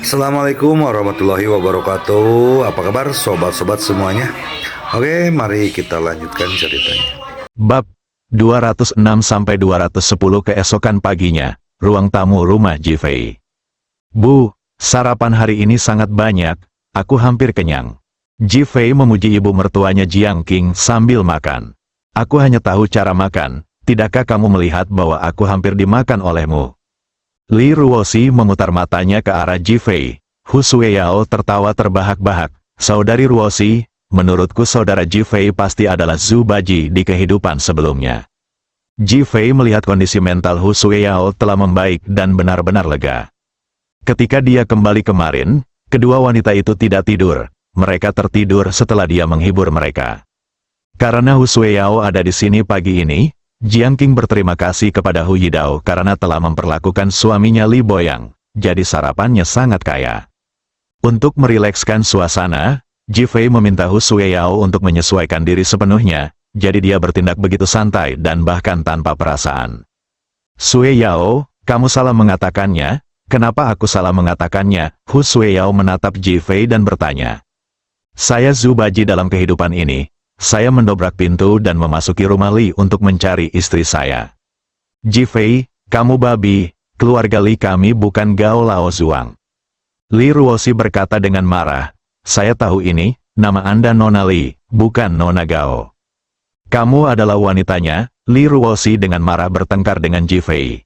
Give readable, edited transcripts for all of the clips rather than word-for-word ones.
Assalamualaikum warahmatullahi wabarakatuh. Apa kabar sobat-sobat semuanya? Oke, mari kita lanjutkan ceritanya. Bab 206-210 keesokan paginya, ruang tamu rumah Jifei. Bu, sarapan hari ini sangat banyak, aku hampir kenyang. Jifei memuji ibu mertuanya Jiang Qing sambil makan. Aku hanya tahu cara makan, tidakkah kamu melihat bahwa aku hampir dimakan olehmu? Li Ruoxi memutar matanya ke arah Jifei. Hu Sueyao tertawa terbahak-bahak. Saudari Ruoxi, menurutku saudara Jifei pasti adalah Zhu Baji di kehidupan sebelumnya. Jifei melihat kondisi mental Hu Sueyao telah membaik dan benar-benar lega. Ketika dia kembali kemarin, kedua wanita itu tidak tidur. Mereka tertidur setelah dia menghibur mereka. Karena Hu Sueyao ada di sini pagi ini, Jiang Qing berterima kasih kepada Hu Yidao karena telah memperlakukan suaminya Li Boyang, jadi sarapannya sangat kaya. Untuk merilekskan suasana, Jifei meminta Hu Sueyao untuk menyesuaikan diri sepenuhnya, jadi dia bertindak begitu santai dan bahkan tanpa perasaan. Sueyao, kamu salah mengatakannya, kenapa aku salah mengatakannya? Hu Sueyao menatap Jifei dan bertanya. Saya Zhu Baji dalam kehidupan ini. Saya mendobrak pintu dan memasuki rumah Li untuk mencari istri saya. Jifei, kamu babi, keluarga Li kami bukan Gao Lao Zuang. Li Ruoxi berkata dengan marah, saya tahu ini, nama Anda Nona Li, bukan Nona Gao. Kamu adalah wanitanya, Li Ruoxi dengan marah bertengkar dengan Jifei.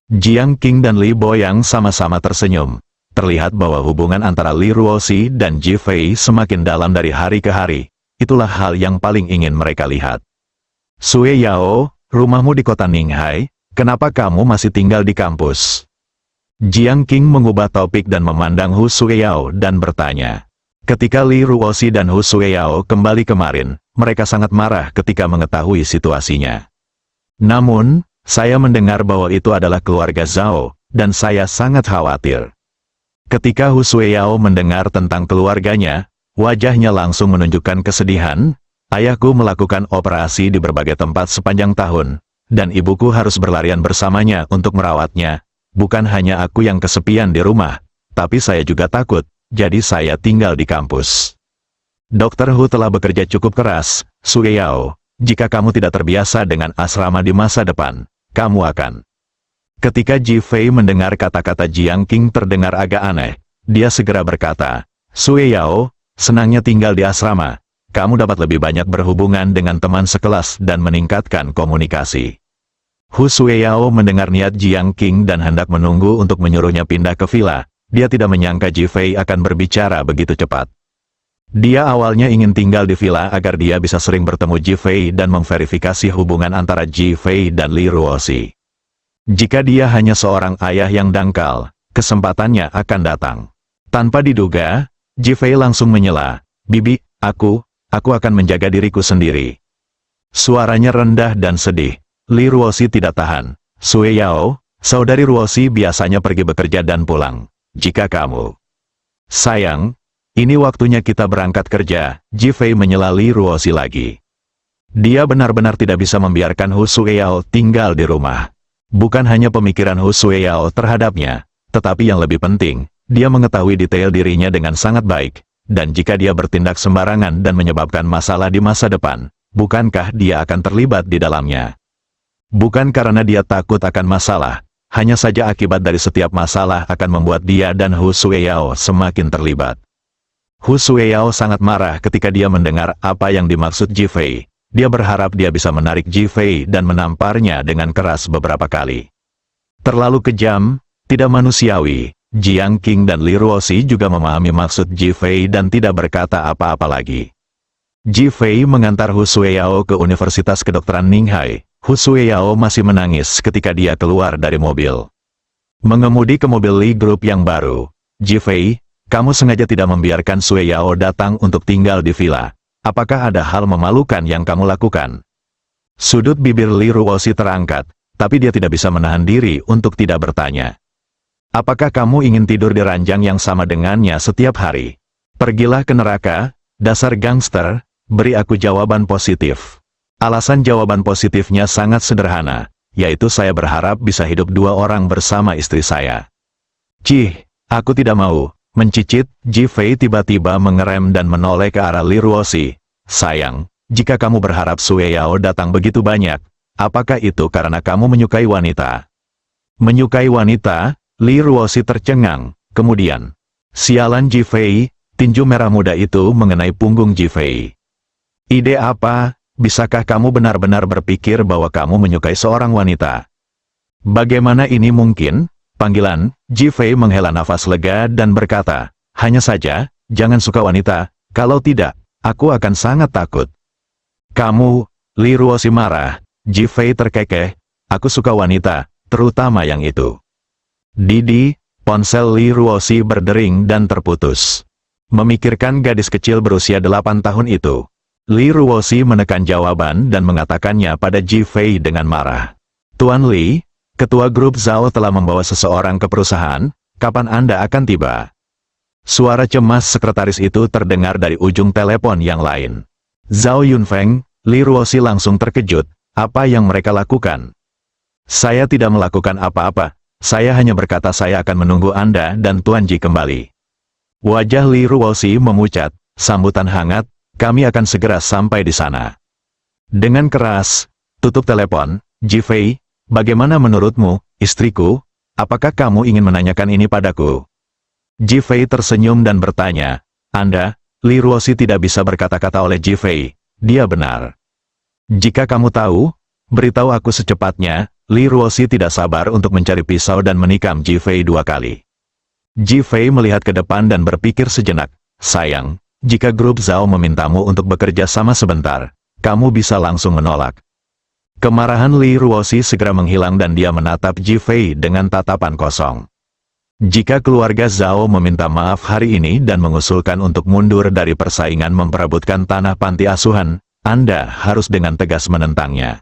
Jiang Qing dan Li Boyang sama-sama tersenyum. Terlihat bahwa hubungan antara Li Ruoxi dan Jifei semakin dalam dari hari ke hari. Itulah hal yang paling ingin mereka lihat. Sueyao, rumahmu di kota Ninghai, kenapa kamu masih tinggal di kampus? Jiang Qing mengubah topik dan memandang Hu Sueyao dan bertanya. Ketika Li Ruoxi dan Hu Sueyao kembali kemarin, mereka sangat marah ketika mengetahui situasinya. Namun, saya mendengar bahwa itu adalah keluarga Zhao, dan saya sangat khawatir. Ketika Hu Sueyao mendengar tentang keluarganya, wajahnya langsung menunjukkan kesedihan. Ayahku melakukan operasi di berbagai tempat sepanjang tahun, dan ibuku harus berlarian bersamanya untuk merawatnya. Bukan hanya aku yang kesepian di rumah, tapi saya juga takut, jadi saya tinggal di kampus. Dokter Hu telah bekerja cukup keras, Sueyao. Jika kamu tidak terbiasa dengan asrama di masa depan, kamu akan. Ketika Jifei mendengar kata-kata Jiang Qing terdengar agak aneh, dia segera berkata, Sueyao, senangnya tinggal di asrama, kamu dapat lebih banyak berhubungan dengan teman sekelas dan meningkatkan komunikasi. Hu Sueyao mendengar niat Jiang Qing dan hendak menunggu untuk menyuruhnya pindah ke villa, dia tidak menyangka Jifei akan berbicara begitu cepat. Dia awalnya ingin tinggal di villa agar dia bisa sering bertemu Jifei dan memverifikasi hubungan antara Jifei dan Li Ruoxi. Jika dia hanya seorang ayah yang dangkal, kesempatannya akan datang. Tanpa diduga, Jifei langsung menyela, Bibi, aku akan menjaga diriku sendiri. Suaranya rendah dan sedih. Li Ruoxi tidak tahan. Sueyao, saudari Ruoxi biasanya pergi bekerja dan pulang. Jika kamu. Sayang, ini waktunya kita berangkat kerja. Jifei menyela Li Ruoxi lagi. Dia benar-benar tidak bisa membiarkan Hu Sueyao tinggal di rumah. Bukan hanya pemikiran Hu Sueyao terhadapnya, tetapi yang lebih penting, dia mengetahui detail dirinya dengan sangat baik, dan jika dia bertindak sembarangan dan menyebabkan masalah di masa depan, bukankah dia akan terlibat di dalamnya? Bukan karena dia takut akan masalah, hanya saja akibat dari setiap masalah akan membuat dia dan Hu Sueyao semakin terlibat. Hu Sueyao sangat marah ketika dia mendengar apa yang dimaksud Jifei. Dia berharap dia bisa menarik Jifei dan menamparnya dengan keras beberapa kali. Terlalu kejam, tidak manusiawi. Jiang Qing dan Li Ruoxi juga memahami maksud Jifei dan tidak berkata apa-apa lagi. Jifei mengantar Hu Sueyao ke Universitas Kedokteran Ninghai. Hu Sueyao masih menangis ketika dia keluar dari mobil. Mengemudi ke mobil Li Group yang baru. Jifei, kamu sengaja tidak membiarkan Sueyao datang untuk tinggal di villa. Apakah ada hal memalukan yang kamu lakukan? Sudut bibir Li Ruoxi terangkat, tapi dia tidak bisa menahan diri untuk tidak bertanya. Apakah kamu ingin tidur di ranjang yang sama dengannya setiap hari? Pergilah ke neraka, dasar gangster, beri aku jawaban positif. Alasan jawaban positifnya sangat sederhana, yaitu saya berharap bisa hidup 2 orang bersama istri saya. Cih, Aku tidak mau. Mencicit, Ji Fei tiba-tiba mengerem dan menoleh ke arah Li Ruoxi. Sayang, jika kamu berharap Sue Yao datang begitu banyak, apakah itu karena kamu menyukai wanita? Menyukai wanita? Li Ruoxi tercengang. Kemudian, sialan Ji Fei, tinju merah muda itu mengenai punggung Ji Fei. Ide apa? Bisakah kamu benar-benar berpikir bahwa kamu menyukai seorang wanita? Bagaimana ini mungkin? Panggilan, Ji Fei menghela nafas lega dan berkata, hanya saja, jangan suka wanita, kalau tidak, aku akan sangat takut. Kamu, Li Ruoxi marah. Ji Fei terkekeh, aku suka wanita, terutama yang itu. Didi, ponsel Li Ruoxi berdering dan terputus. Memikirkan gadis kecil berusia 8 tahun itu, Li Ruoxi menekan jawaban dan mengatakannya pada Ji Fei dengan marah. Tuan Li, Ketua Grup Zhao telah membawa seseorang ke perusahaan, kapan Anda akan tiba? Suara cemas sekretaris itu terdengar dari ujung telepon yang lain. Zhao Yunfeng, Li Ruoxi langsung terkejut, apa yang mereka lakukan? Saya tidak melakukan apa-apa, saya hanya berkata saya akan menunggu Anda dan Tuan Ji kembali. Wajah Li Ruoxi memucat, sambutan hangat, kami akan segera sampai di sana. Dengan keras, tutup telepon, Ji Fei. Bagaimana menurutmu, istriku? Apakah kamu ingin menanyakan ini padaku? Ji Fei tersenyum dan bertanya, Anda, Li Ruoxi tidak bisa berkata-kata oleh Ji Fei, dia benar. Jika kamu tahu, beritahu aku secepatnya. Li Ruoxi tidak sabar untuk mencari pisau dan menikam Ji Fei 2 kali. Ji Fei melihat ke depan dan berpikir sejenak, sayang, jika grup Zhao memintamu untuk bekerja sama sebentar, kamu bisa langsung menolak. Kemarahan Li Ruoxi segera menghilang dan dia menatap Ji Fei dengan tatapan kosong. Jika keluarga Zhao meminta maaf hari ini dan mengusulkan untuk mundur dari persaingan memperebutkan tanah panti asuhan, Anda harus dengan tegas menentangnya.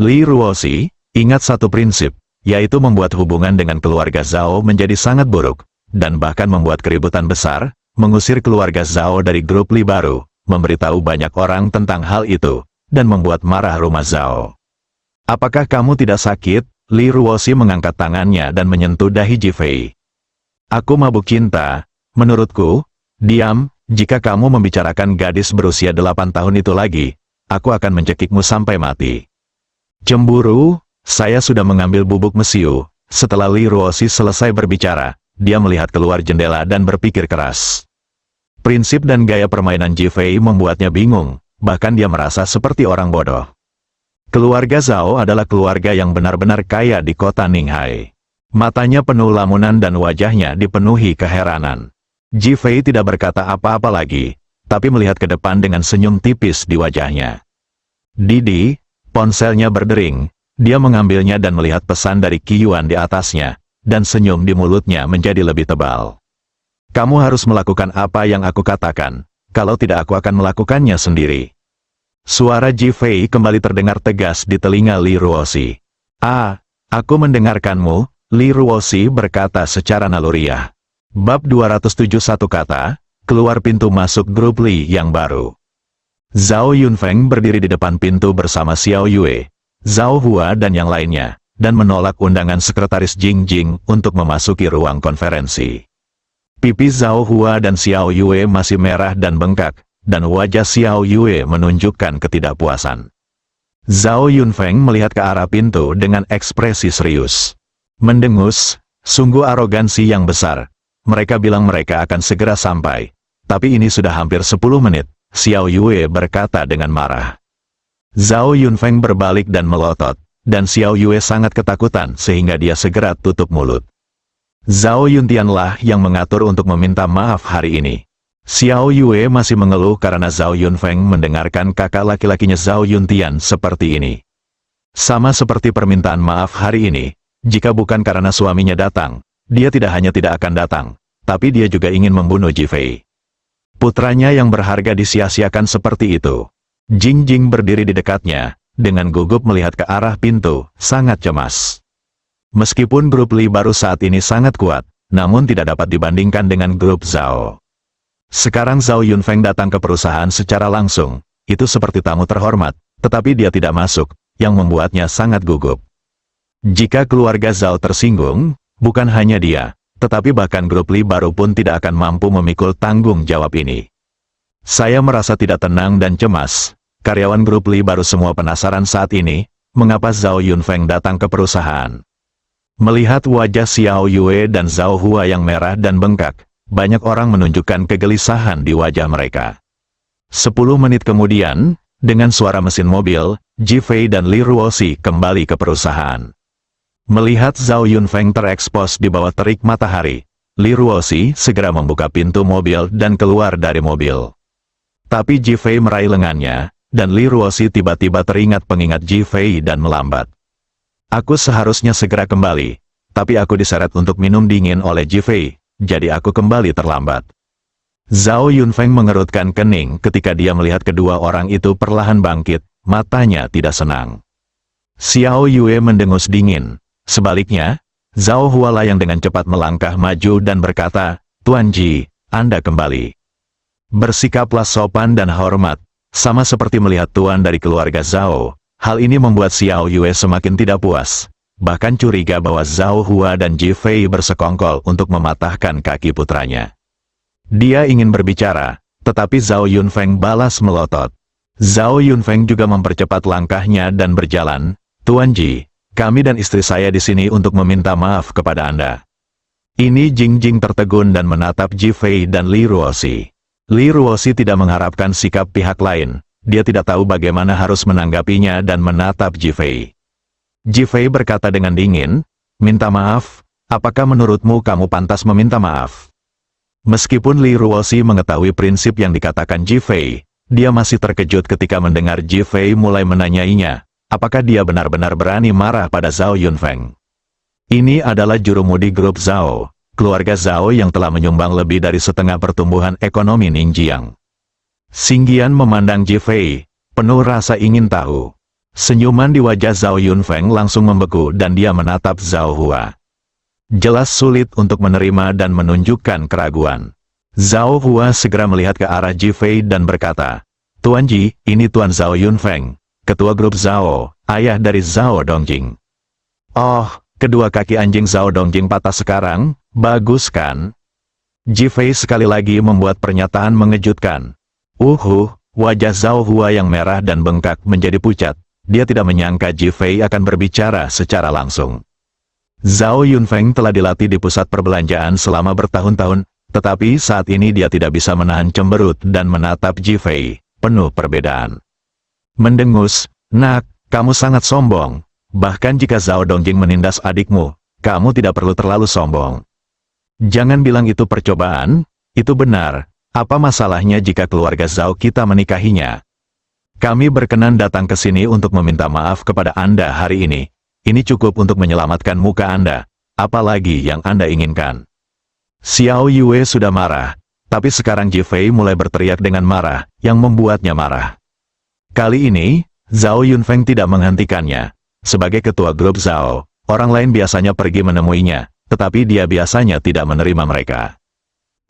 Li Ruoxi, ingat satu prinsip, yaitu membuat hubungan dengan keluarga Zhao menjadi sangat buruk, dan bahkan membuat keributan besar, mengusir keluarga Zhao dari grup Li baru, memberitahu banyak orang tentang hal itu, dan membuat marah rumah Zhao. Apakah kamu tidak sakit? Li Ruoxi mengangkat tangannya dan menyentuh dahi Ji Fei. Aku mabuk cinta, menurutku, diam, jika kamu membicarakan gadis berusia 8 tahun itu lagi, aku akan mencekikmu sampai mati. Cemburu, saya sudah mengambil bubuk mesiu. Setelah Li Ruoxi selesai berbicara, dia melihat keluar jendela dan berpikir keras. Prinsip dan gaya permainan Ji Fei membuatnya bingung, bahkan dia merasa seperti orang bodoh. Keluarga Zhao adalah keluarga yang benar-benar kaya di kota Ninghai. Matanya penuh lamunan dan wajahnya dipenuhi keheranan. Ji Fei tidak berkata apa-apa lagi, tapi melihat ke depan dengan senyum tipis di wajahnya. Didi, ponselnya berdering, dia mengambilnya dan melihat pesan dari Qi Yuan di atasnya, dan senyum di mulutnya menjadi lebih tebal. Kamu harus melakukan apa yang aku katakan, kalau tidak aku akan melakukannya sendiri. Suara Ji Fei kembali terdengar tegas di telinga Li Ruoxi. Ah, aku mendengarkanmu, Li Ruoxi berkata secara naluriah. Bab 271 kata, keluar pintu masuk grup Li yang baru. Zhao Yunfeng berdiri di depan pintu bersama Xiao Yue, Zhao Hua dan yang lainnya, dan menolak undangan sekretaris Jing Jing untuk memasuki ruang konferensi. Pipi Zhao Hua dan Xiao Yue masih merah dan bengkak, dan wajah Xiao Yue menunjukkan ketidakpuasan. Zhao Yunfeng melihat ke arah pintu dengan ekspresi serius. Mendengus, sungguh arogansi yang besar. Mereka bilang mereka akan segera sampai. Tapi ini sudah hampir 10 menit, Xiao Yue berkata dengan marah. Zhao Yunfeng berbalik dan melotot, dan Xiao Yue sangat ketakutan sehingga dia segera tutup mulut. Zhao Yuntianlah yang mengatur untuk meminta maaf hari ini. Xiao Yue masih mengeluh karena Zhao Yunfeng mendengarkan kakak laki-lakinya Zhao Yuntian seperti ini. Sama seperti permintaan maaf hari ini, jika bukan karena suaminya datang, dia tidak hanya tidak akan datang, tapi dia juga ingin membunuh Ji Fei. Putranya yang berharga disia-siakan seperti itu. Jing Jing berdiri di dekatnya, dengan gugup melihat ke arah pintu, sangat cemas. Meskipun grup Li baru saat ini sangat kuat, namun tidak dapat dibandingkan dengan grup Zhao. Sekarang Zhao Yunfeng datang ke perusahaan secara langsung, itu seperti tamu terhormat, tetapi dia tidak masuk, yang membuatnya sangat gugup. Jika keluarga Zhao tersinggung, bukan hanya dia, tetapi bahkan grup Li baru pun tidak akan mampu memikul tanggung jawab ini. Saya merasa tidak tenang dan cemas. Karyawan grup Li baru semua penasaran saat ini, mengapa Zhao Yunfeng datang ke perusahaan. Melihat wajah Xiao Yue dan Zhao Hua yang merah dan bengkak, banyak orang menunjukkan kegelisahan di wajah mereka. 10 menit kemudian, dengan suara mesin mobil, Ji Fei dan Li Ruoxi kembali ke perusahaan. Melihat Zhao Yunfeng terekspos di bawah terik matahari, Li Ruoxi segera membuka pintu mobil dan keluar dari mobil. Tapi Ji Fei meraih lengannya, dan Li Ruoxi tiba-tiba teringat pengingat Ji Fei dan melambat. Aku seharusnya segera kembali, tapi aku diseret untuk minum dingin oleh Ji Fei, jadi aku kembali terlambat. Zhao Yunfeng mengerutkan kening ketika dia melihat kedua orang itu perlahan bangkit, matanya tidak senang. Xiao Yue mendengus dingin. Sebaliknya, Zhao Hua yang dengan cepat melangkah maju dan berkata, "Tuan Ji, Anda kembali. Bersikaplah sopan dan hormat, sama seperti melihat tuan dari keluarga Zhao." Hal ini membuat Xiao Yue semakin tidak puas, bahkan curiga bahwa Zhao Hua dan Ji Fei bersekongkol untuk mematahkan kaki putranya. Dia ingin berbicara, tetapi Zhao Yunfeng balas melotot. Zhao Yunfeng juga mempercepat langkahnya dan berjalan, "Tuan Ji, kami dan istri saya di sini untuk meminta maaf kepada Anda." Ini Jing Jing tertegun dan menatap Ji Fei dan Li Ruoxi. Li Ruoxi tidak mengharapkan sikap pihak lain. Dia tidak tahu bagaimana harus menanggapinya dan menatap Ji Fei. Ji Fei berkata dengan dingin, "Minta maaf, apakah menurutmu kamu pantas meminta maaf?" Meskipun Li Ruoxi mengetahui prinsip yang dikatakan Ji Fei, dia masih terkejut ketika mendengar Ji Fei mulai menanyainya, apakah dia benar-benar berani marah pada Zhao Yunfeng. Ini adalah jurumudi grup Zhao, keluarga Zhao yang telah menyumbang lebih dari setengah pertumbuhan ekonomi Ningjiang. Xingyan memandang Ji Fei, penuh rasa ingin tahu. Senyuman di wajah Zhao Yunfeng langsung membeku dan dia menatap Zhao Hua. Jelas sulit untuk menerima dan menunjukkan keraguan. Zhao Hua segera melihat ke arah Ji Fei dan berkata, "Tuan Ji, ini Tuan Zhao Yunfeng, ketua grup Zhao, ayah dari Zhao Dongjing." "Oh, kedua kaki anjing Zhao Dongjing patah sekarang, bagus kan?" Ji Fei sekali lagi membuat pernyataan mengejutkan. Wajah Zhao Hua yang merah dan bengkak menjadi pucat. Dia tidak menyangka Ji Fei akan berbicara secara langsung. Zhao Yunfeng telah dilatih di pusat perbelanjaan selama bertahun-tahun, tetapi saat ini dia tidak bisa menahan cemberut dan menatap Ji Fei, penuh perbedaan. Mendengus, "Nak, kamu sangat sombong. Bahkan jika Zhao Dongjing menindas adikmu, kamu tidak perlu terlalu sombong. Jangan bilang itu percobaan, itu benar. Apa masalahnya jika keluarga Zhao kita menikahinya? Kami berkenan datang ke sini untuk meminta maaf kepada Anda hari ini. Ini cukup untuk menyelamatkan muka Anda, apalagi yang Anda inginkan." Xiao Yue sudah marah, tapi sekarang Ji Fei mulai berteriak dengan marah, yang membuatnya marah. Kali ini, Zhao Yunfeng tidak menghentikannya. Sebagai ketua grup Zhao, orang lain biasanya pergi menemuinya, tetapi dia biasanya tidak menerima mereka.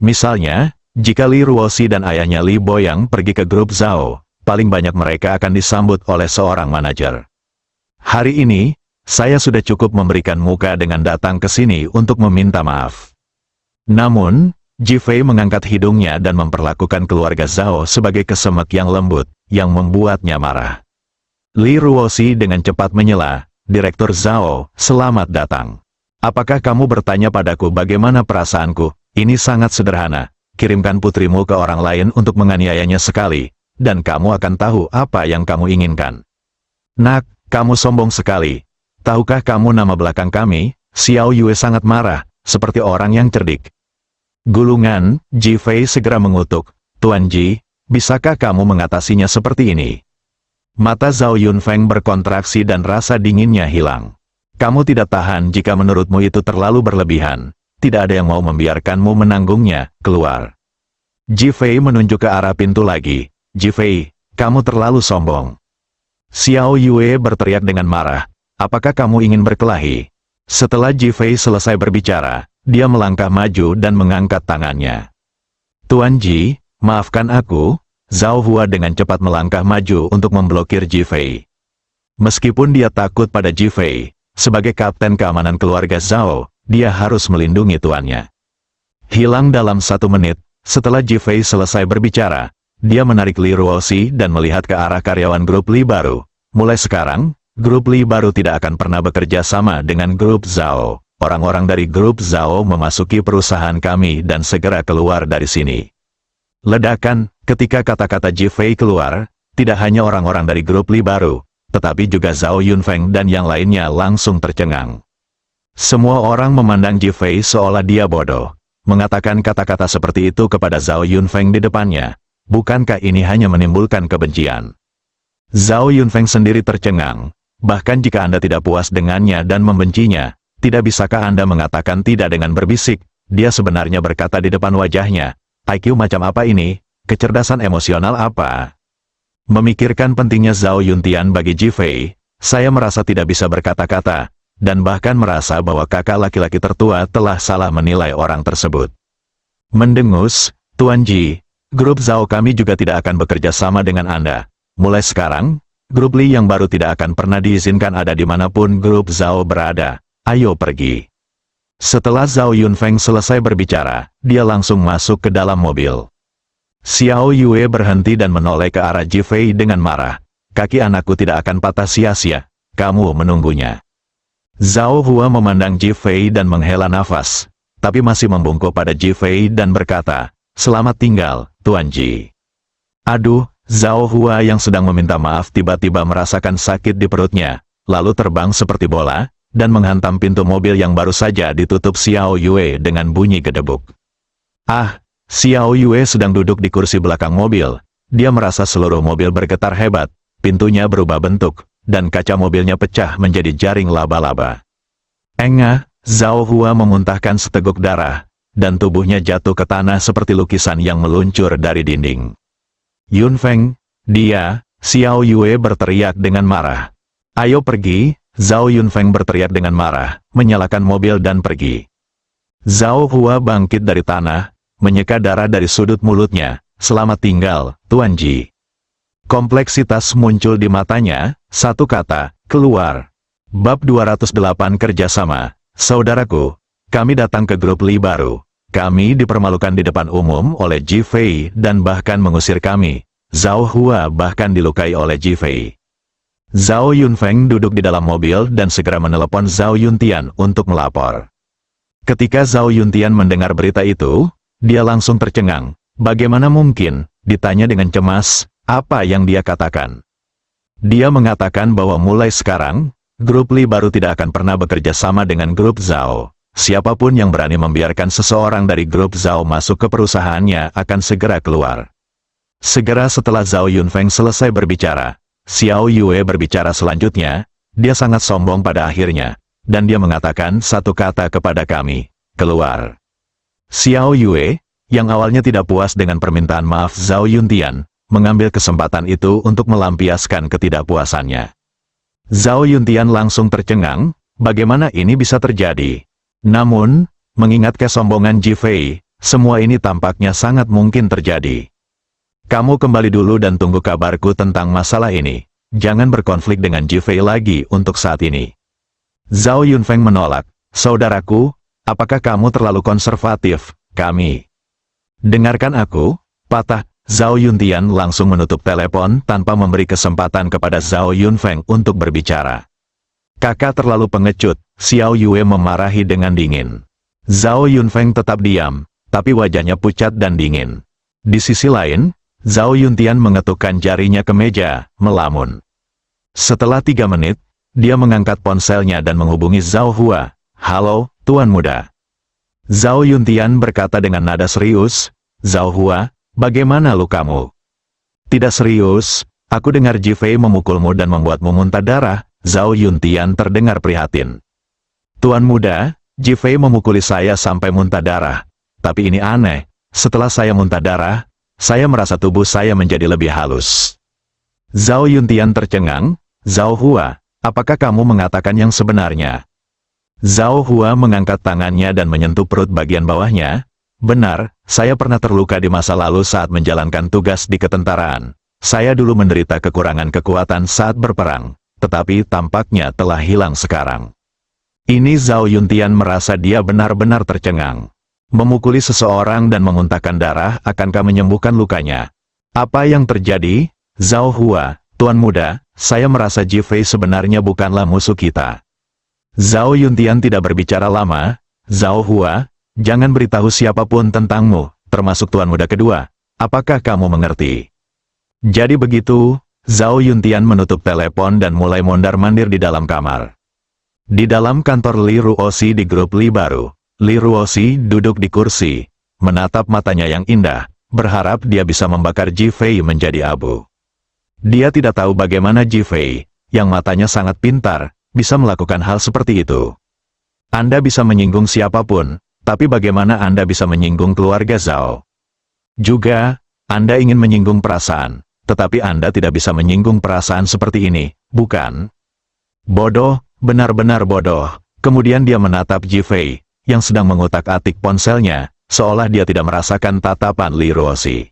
Misalnya, jika Li Ruoxi dan ayahnya Li Boyang pergi ke grup Zhao, paling banyak mereka akan disambut oleh seorang manajer. Hari ini, saya sudah cukup memberikan muka dengan datang ke sini untuk meminta maaf. Namun, Ji Fei mengangkat hidungnya dan memperlakukan keluarga Zhao sebagai kesemek yang lembut, yang membuatnya marah. Li Ruoxi dengan cepat menyela, "Direktur Zhao, selamat datang. Apakah kamu bertanya padaku bagaimana perasaanku? Ini sangat sederhana. Kirimkan putrimu ke orang lain untuk menganiayanya sekali, dan kamu akan tahu apa yang kamu inginkan." "Nak, kamu sombong sekali. Tahukah kamu nama belakang kami?" Xiao Yue sangat marah, seperti orang yang cerdik. Gulungan, Ji Fei segera mengutuk, "Tuan Ji, bisakah kamu mengatasinya seperti ini?" Mata Zhao Yunfeng berkontraksi dan rasa dinginnya hilang. "Kamu tidak tahan jika menurutmu itu terlalu berlebihan. Tidak ada yang mau membiarkanmu menanggungnya, keluar." Ji Fei menunjuk ke arah pintu lagi. "Ji Fei, kamu terlalu sombong." Xiao Yue berteriak dengan marah, "Apakah kamu ingin berkelahi?" Setelah Ji Fei selesai berbicara, dia melangkah maju dan mengangkat tangannya. "Tuan Ji, maafkan aku." Zhao Hua dengan cepat melangkah maju untuk memblokir Ji Fei. Meskipun dia takut pada Ji Fei, sebagai kapten keamanan keluarga Zhao, dia harus melindungi tuannya. Hilang dalam 1 menit, setelah Jifei selesai berbicara, dia menarik Li Ruoxi dan melihat ke arah karyawan grup Li baru. Mulai sekarang, grup Li baru tidak akan pernah bekerja sama dengan grup Zhao. Orang-orang dari grup Zhao memasuki perusahaan kami dan segera keluar dari sini. Ledakan, ketika kata-kata Jifei keluar, tidak hanya orang-orang dari grup Li baru, tetapi juga Zhao Yunfeng dan yang lainnya langsung tercengang. Semua orang memandang Jifei seolah dia bodoh. Mengatakan kata-kata seperti itu kepada Zhao Yunfeng di depannya. Bukankah ini hanya menimbulkan kebencian? Zhao Yunfeng sendiri tercengang. Bahkan jika Anda tidak puas dengannya dan membencinya, tidak bisakah Anda mengatakan tidak dengan berbisik? Dia sebenarnya berkata di depan wajahnya, IQ macam apa ini? Kecerdasan emosional apa? Memikirkan pentingnya Zhao Yuntian bagi Jifei, saya merasa tidak bisa berkata-kata, dan bahkan merasa bahwa kakak laki-laki tertua telah salah menilai orang tersebut. Mendengus, Tuan Ji, grup Zhao kami juga tidak akan bekerja sama dengan Anda. Mulai sekarang, grup Li yang baru tidak akan pernah diizinkan ada dimanapun grup Zhao berada. Ayo pergi. Setelah Zhao Yunfeng selesai berbicara, dia langsung masuk ke dalam mobil. Xiao Yue berhenti dan menoleh ke arah Jifei dengan marah. Kaki anakku tidak akan patah sia-sia. Kamu menunggunya. Zhao Hua memandang Jifei dan menghela nafas, tapi masih membungkuk pada Jifei dan berkata, selamat tinggal, Tuan Ji. Aduh, Zhao Hua yang sedang meminta maaf tiba-tiba merasakan sakit di perutnya, lalu terbang seperti bola, dan menghantam pintu mobil yang baru saja ditutup Xiao Yue dengan bunyi gedebuk. Ah, Xiao Yue sedang duduk di kursi belakang mobil. Dia merasa seluruh mobil bergetar hebat, pintunya berubah bentuk, dan kaca mobilnya pecah menjadi jaring laba-laba. Engah, Zhao Hua memuntahkan seteguk darah, dan tubuhnya jatuh ke tanah seperti lukisan yang meluncur dari dinding. Yunfeng, dia, Xiao Yue berteriak dengan marah. Ayo pergi. Zhao Yunfeng berteriak dengan marah, menyalakan mobil dan pergi. Zhao Hua bangkit dari tanah, menyeka darah dari sudut mulutnya. Selamat tinggal, Tuan Ji. Kompleksitas muncul di matanya, satu kata, keluar. Bab 208 kerjasama. Saudaraku, kami datang ke grup Li baru. Kami dipermalukan di depan umum oleh Jifei dan bahkan mengusir kami. Zhao Hua bahkan dilukai oleh Jifei. Zhao Yunfeng duduk di dalam mobil dan segera menelepon Zhao Yuntian untuk melapor. Ketika Zhao Yuntian mendengar berita itu, dia langsung tercengang. Bagaimana mungkin? Ditanya dengan cemas, apa yang dia katakan? Dia mengatakan bahwa mulai sekarang, grup Li baru tidak akan pernah bekerja sama dengan grup Zhao. Siapapun yang berani membiarkan seseorang dari grup Zhao masuk ke perusahaannya akan segera keluar. Segera setelah Zhao Yunfeng selesai berbicara, Xiao Yue berbicara selanjutnya. Dia sangat sombong pada akhirnya, dan dia mengatakan satu kata kepada kami, keluar. Xiao Yue, yang awalnya tidak puas dengan permintaan maaf Zhao Yuntian, mengambil kesempatan itu untuk melampiaskan ketidakpuasannya. Zhao Yuntian langsung tercengang, bagaimana ini bisa terjadi? Namun, mengingat kesombongan Jifei, semua ini tampaknya sangat mungkin terjadi. Kamu kembali dulu dan tunggu kabarku tentang masalah ini. Jangan berkonflik dengan Jifei lagi untuk saat ini. Zhao Yunfeng menolak. Saudaraku, apakah kamu terlalu konservatif? Kami. Dengarkan aku, patah. Zhao Yuntian langsung menutup telepon tanpa memberi kesempatan kepada Zhao Yunfeng untuk berbicara. Kakak terlalu pengecut, Xiao Yue memarahi dengan dingin. Zhao Yunfeng tetap diam, tapi wajahnya pucat dan dingin. Di sisi lain, Zhao Yuntian mengetukkan jarinya ke meja, melamun. Setelah 3 menit, dia mengangkat ponselnya dan menghubungi Zhao Hua. Halo, Tuan Muda. Zhao Yuntian berkata dengan nada serius, Zhao Hua, bagaimana lukamu? Tidak serius, aku dengar Jifei memukulmu dan membuatmu muntah darah. Zhao Yuntian terdengar prihatin. Tuan Muda, Jifei memukuli saya sampai muntah darah. Tapi ini aneh, setelah saya muntah darah, saya merasa tubuh saya menjadi lebih halus. Zhao Yuntian tercengang. Zhao Hua, apakah kamu mengatakan yang sebenarnya? Zhao Hua mengangkat tangannya dan menyentuh perut bagian bawahnya. Benar, saya pernah terluka di masa lalu saat menjalankan tugas di ketentaraan. Saya dulu menderita kekurangan kekuatan saat berperang, tetapi tampaknya telah hilang sekarang. Ini Zhao Yuntian merasa dia benar-benar tercengang. Memukuli seseorang dan memuntahkan darah akankah menyembuhkan lukanya? Apa yang terjadi? Zhao Hua, Tuan Muda, saya merasa Ji Fei sebenarnya bukanlah musuh kita. Zhao Yuntian tidak berbicara lama. Zhao Hua, jangan beritahu siapapun tentangmu, termasuk Tuan Muda kedua. Apakah kamu mengerti? Jadi begitu, Zhao Yuntian menutup telepon dan mulai mondar-mandir di dalam kamar. Di dalam kantor Li Ruoxi di grup Li baru, Li Ruoxi duduk di kursi, menatap matanya yang indah, berharap dia bisa membakar Ji Fei menjadi abu. Dia tidak tahu bagaimana Ji Fei, yang matanya sangat pintar, bisa melakukan hal seperti itu. Anda bisa menyinggung siapapun, tapi bagaimana Anda bisa menyinggung keluarga Zhao? Juga, Anda ingin menyinggung perasaan, tetapi Anda tidak bisa menyinggung perasaan seperti ini, bukan? Bodoh, benar-benar bodoh. Kemudian dia menatap Ji Fei, yang sedang mengutak-atik ponselnya, seolah dia tidak merasakan tatapan Li Ruoxi.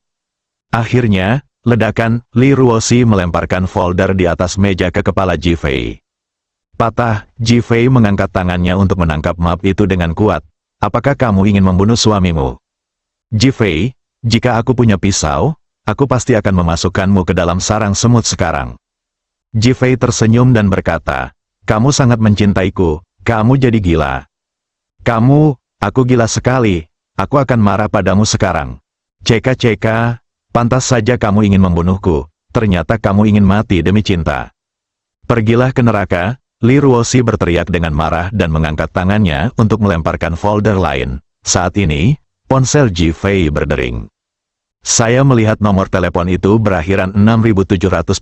Akhirnya, ledakan, Li Ruoxi melemparkan folder di atas meja ke kepala Ji Fei. Patah, Ji Fei mengangkat tangannya untuk menangkap map itu dengan kuat. Apakah kamu ingin membunuh suamimu? Ji Fei, jika aku punya pisau, aku pasti akan memasukkanmu ke dalam sarang semut sekarang. Ji Fei tersenyum dan berkata, kamu sangat mencintaiku, kamu jadi gila. Aku gila sekali, aku akan marah padamu sekarang. Ceka, pantas saja kamu ingin membunuhku, ternyata kamu ingin mati demi cinta. Pergilah ke neraka, Li Ruoxi berteriak dengan marah dan mengangkat tangannya untuk melemparkan folder lain. Saat ini, ponsel Ji Fei berdering. Saya melihat nomor telepon itu berakhiran 6789,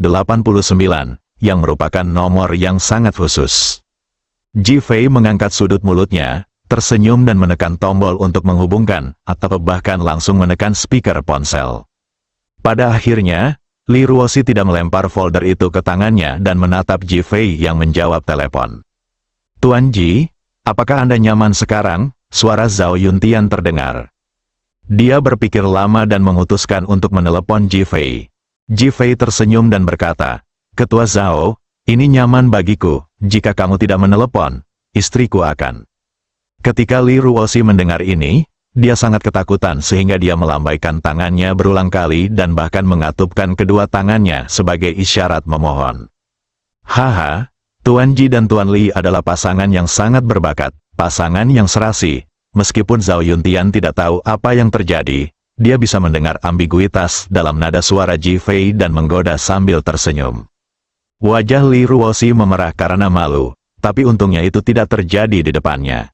yang merupakan nomor yang sangat khusus. Ji Fei mengangkat sudut mulutnya, tersenyum dan menekan tombol untuk menghubungkan, atau bahkan langsung menekan speaker ponsel. Pada akhirnya, Li Ruoxi tidak melempar folder itu ke tangannya dan menatap Ji Fei yang menjawab telepon. Tuan Ji, apakah Anda nyaman sekarang? Suara Zhao Yuntian terdengar. Dia berpikir lama dan memutuskan untuk menelepon Ji Fei. Ji Fei tersenyum dan berkata, Ketua Zhao, ini nyaman bagiku, jika kamu tidak menelepon, istriku akan. Ketika Li Ruoxi mendengar ini, dia sangat ketakutan sehingga dia melambaikan tangannya berulang kali dan bahkan mengatupkan kedua tangannya sebagai isyarat memohon. Haha, Tuan Ji dan Tuan Li adalah pasangan yang sangat berbakat, pasangan yang serasi. Meskipun Zhao Yuntian tidak tahu apa yang terjadi, dia bisa mendengar ambiguitas dalam nada suara Ji Fei dan menggoda sambil tersenyum. Wajah Li Ruoxi memerah karena malu, tapi untungnya itu tidak terjadi di depannya.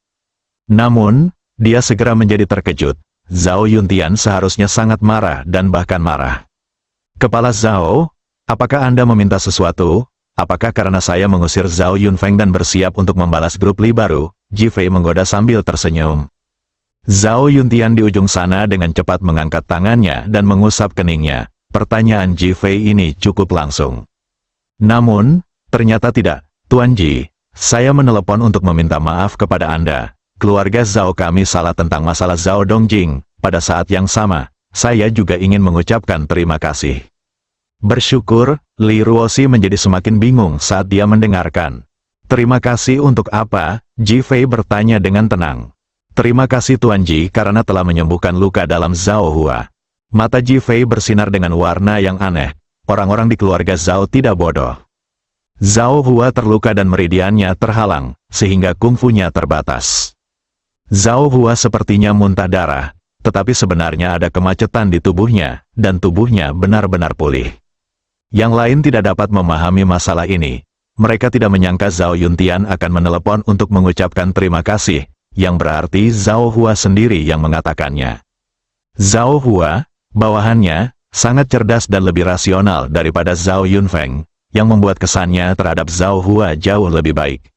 Namun, dia segera menjadi terkejut. Zhao Yuntian seharusnya sangat marah dan bahkan marah. Kepala Zhao, apakah Anda meminta sesuatu? Apakah karena saya mengusir Zhao Yunfeng dan bersiap untuk membalas grup Li baru? Ji Fei menggoda sambil tersenyum. Zhao Yuntian di ujung sana dengan cepat mengangkat tangannya dan mengusap keningnya. Pertanyaan Ji Fei ini cukup langsung. Namun, ternyata tidak. Tuan Ji, saya menelepon untuk meminta maaf kepada Anda. Keluarga Zhao kami salah tentang masalah Zhao Dongjing. Pada saat yang sama, saya juga ingin mengucapkan terima kasih. Bersyukur, Li Ruoxi menjadi semakin bingung saat dia mendengarkan. Terima kasih untuk apa? Ji Fei bertanya dengan tenang. Terima kasih Tuan Ji karena telah menyembuhkan luka dalam Zhao Hua. Mata Ji Fei bersinar dengan warna yang aneh. Orang-orang di keluarga Zhao tidak bodoh. Zhao Hua terluka dan meridiannya terhalang, sehingga kungfunya terbatas. Zhao Hua sepertinya muntah darah, tetapi sebenarnya ada kemacetan di tubuhnya, dan tubuhnya benar-benar pulih. Yang lain tidak dapat memahami masalah ini. Mereka tidak menyangka Zhao Yuntian akan menelepon untuk mengucapkan terima kasih, yang berarti Zhao Hua sendiri yang mengatakannya. Zhao Hua, bawahannya, sangat cerdas dan lebih rasional daripada Zhao Yunfeng, yang membuat kesannya terhadap Zhao Hua jauh lebih baik.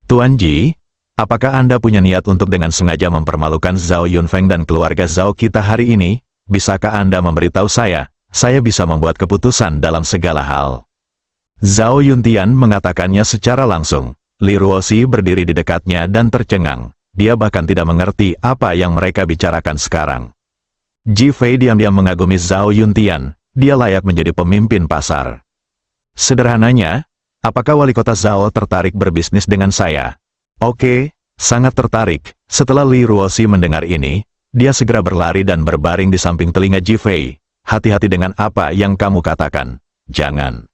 Tuan Ji, apakah Anda punya niat untuk dengan sengaja mempermalukan Zhao Yunfeng dan keluarga Zhao kita hari ini? Bisakah Anda memberitahu saya bisa membuat keputusan dalam segala hal. Zhao Yuntian mengatakannya secara langsung. Li Ruoxi berdiri di dekatnya dan tercengang. Dia bahkan tidak mengerti apa yang mereka bicarakan sekarang. Ji Fei diam-diam mengagumi Zhao Yuntian. Dia layak menjadi pemimpin pasar. Sederhananya, apakah wali kota Zhao tertarik berbisnis dengan saya? Oke, sangat tertarik. Setelah Li Ruoxi mendengar ini, dia segera berlari dan berbaring di samping telinga Ji Fei. Hati-hati dengan apa yang kamu katakan. Jangan.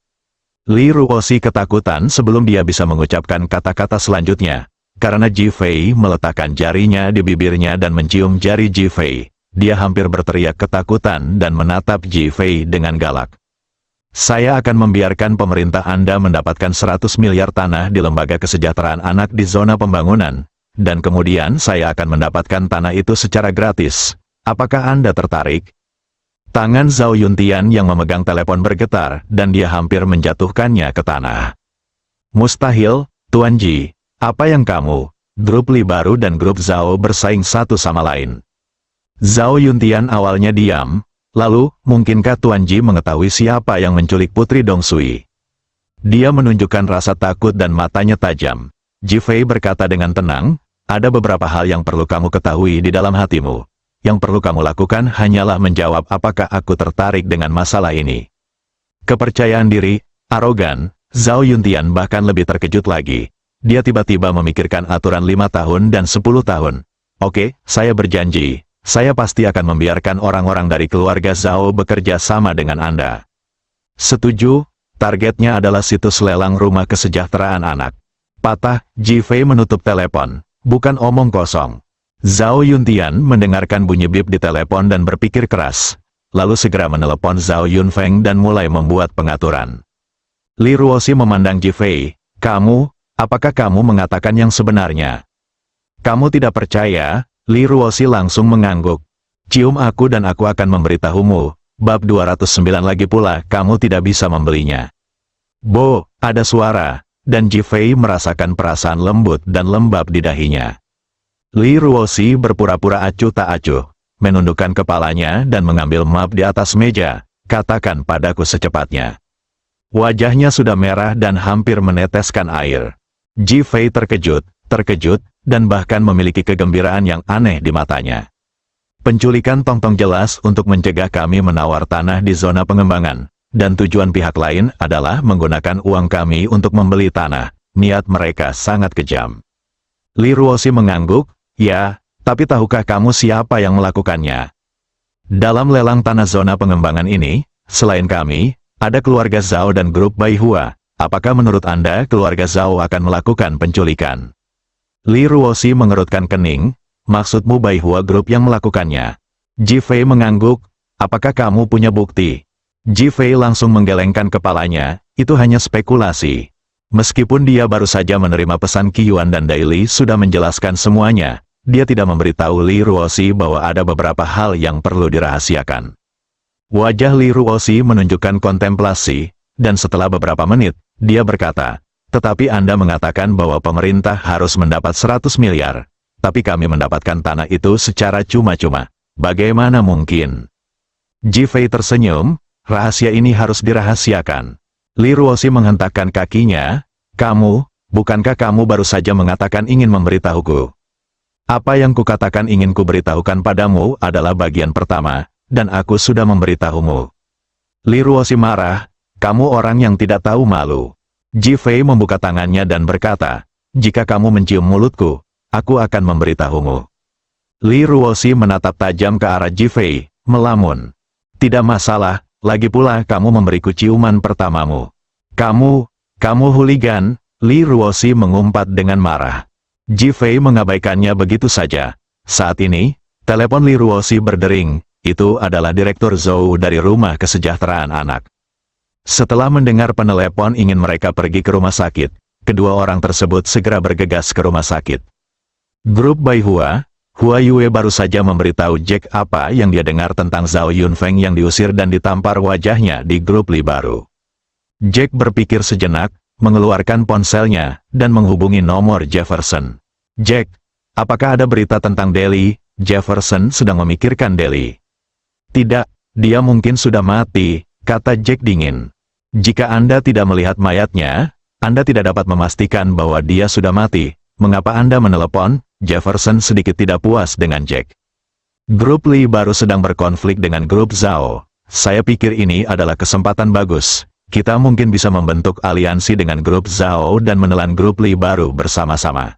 Li Ruoxi ketakutan sebelum dia bisa mengucapkan kata-kata selanjutnya. Karena Ji Fei meletakkan jarinya di bibirnya dan mencium jari Ji Fei. Dia hampir berteriak ketakutan dan menatap Ji Fei dengan galak. Saya akan membiarkan pemerintah Anda mendapatkan 100 miliar tanah di lembaga kesejahteraan anak di zona pembangunan. Dan kemudian saya akan mendapatkan tanah itu secara gratis. Apakah Anda tertarik? Tangan Zhao Yuntian yang memegang telepon bergetar dan dia hampir menjatuhkannya ke tanah. Mustahil, Tuan Ji. Apa yang kamu, grup Li baru dan grup Zhao bersaing satu sama lain. Zhao Yuntian awalnya diam, lalu, mungkinkah Tuan Ji mengetahui siapa yang menculik Putri Dongsui? Dia menunjukkan rasa takut dan matanya tajam. Ji Fei berkata dengan tenang, ada beberapa hal yang perlu kamu ketahui di dalam hatimu. Yang perlu kamu lakukan hanyalah menjawab apakah aku tertarik dengan masalah ini. Kepercayaan diri, arogan, Zhao Yuntian bahkan lebih terkejut lagi. Dia tiba-tiba memikirkan aturan 5 tahun dan 10 tahun. Oke, saya berjanji, saya pasti akan membiarkan orang-orang dari keluarga Zhao bekerja sama dengan Anda. Setuju, targetnya adalah situs lelang rumah kesejahteraan anak. Patah, Ji Fei menutup telepon, bukan omong kosong. Zhao Yuntian mendengarkan bunyi bip di telepon dan berpikir keras, lalu segera menelepon Zhao Yunfeng dan mulai membuat pengaturan. Li Ruoxi memandang Ji Fei, apakah kamu mengatakan yang sebenarnya? Kamu tidak percaya? Li Ruoxi langsung mengangguk. Cium aku dan aku akan memberitahumu. Bab 209 lagi pula, kamu tidak bisa membelinya. Bo, ada suara, dan Ji Fei merasakan perasaan lembut dan lembab di dahinya. Li Ruoxi berpura-pura acuh tak acuh, menundukkan kepalanya dan mengambil map di atas meja, katakan padaku secepatnya. Wajahnya sudah merah dan hampir meneteskan air. Ji Fei terkejut, dan bahkan memiliki kegembiraan yang aneh di matanya. Penculikan Tongtong jelas untuk mencegah kami menawar tanah di zona pengembangan, dan tujuan pihak lain adalah menggunakan uang kami untuk membeli tanah. Niat mereka sangat kejam. Li Ruoxi mengangguk, ya, tapi tahukah kamu siapa yang melakukannya? Dalam lelang tanah zona pengembangan ini, selain kami, ada keluarga Zhao dan grup Baihua. Apakah menurut Anda keluarga Zhao akan melakukan penculikan? Li Ruoxi mengerutkan kening, maksudmu Baihua grup yang melakukannya? Ji Fei mengangguk, apakah kamu punya bukti? Ji Fei langsung menggelengkan kepalanya, itu hanya spekulasi. Meskipun dia baru saja menerima pesan Qi Yuan dan Dai Li sudah menjelaskan semuanya, dia tidak memberitahu Li Ruoxi bahwa ada beberapa hal yang perlu dirahasiakan. Wajah Li Ruoxi menunjukkan kontemplasi, dan setelah beberapa menit, dia berkata, tetapi Anda mengatakan bahwa pemerintah harus mendapat 100 miliar, tapi kami mendapatkan tanah itu secara cuma-cuma. Bagaimana mungkin? Ji Fei tersenyum, rahasia ini harus dirahasiakan. Li Ruoxi menghentakkan kakinya, bukankah kamu baru saja mengatakan ingin memberitahuku? Apa yang kukatakan ingin kuberitahukan padamu adalah bagian pertama, dan aku sudah memberitahumu. Li Ruoxi marah, kamu orang yang tidak tahu malu. Ji Fei membuka tangannya dan berkata, jika kamu mencium mulutku, aku akan memberitahumu. Li Ruoxi menatap tajam ke arah Ji Fei, melamun. Tidak masalah, lagi pula kamu memberiku ciuman pertamamu. Kamu hooligan, Li Ruoxi mengumpat dengan marah. Ji Fei mengabaikannya begitu saja. Saat ini, telepon Li Ruoxi berdering, itu adalah Direktur Zhou dari Rumah Kesejahteraan Anak. Setelah mendengar penelepon ingin mereka pergi ke rumah sakit, kedua orang tersebut segera bergegas ke rumah sakit. Grup Baihua, Hua Yue baru saja memberitahu Jack apa yang dia dengar tentang Zhao Yunfeng yang diusir dan ditampar wajahnya di grup Li baru. Jack berpikir sejenak, mengeluarkan ponselnya, dan menghubungi nomor Jefferson. Jack, apakah ada berita tentang Deli? Jefferson sedang memikirkan Deli. Tidak, dia mungkin sudah mati, kata Jack dingin. Jika Anda tidak melihat mayatnya, Anda tidak dapat memastikan bahwa dia sudah mati. Mengapa Anda menelepon? Jefferson sedikit tidak puas dengan Jack. Grup Li baru sedang berkonflik dengan grup Zhao. Saya pikir ini adalah kesempatan bagus. Kita mungkin bisa membentuk aliansi dengan grup Zhao dan menelan grup Li baru bersama-sama.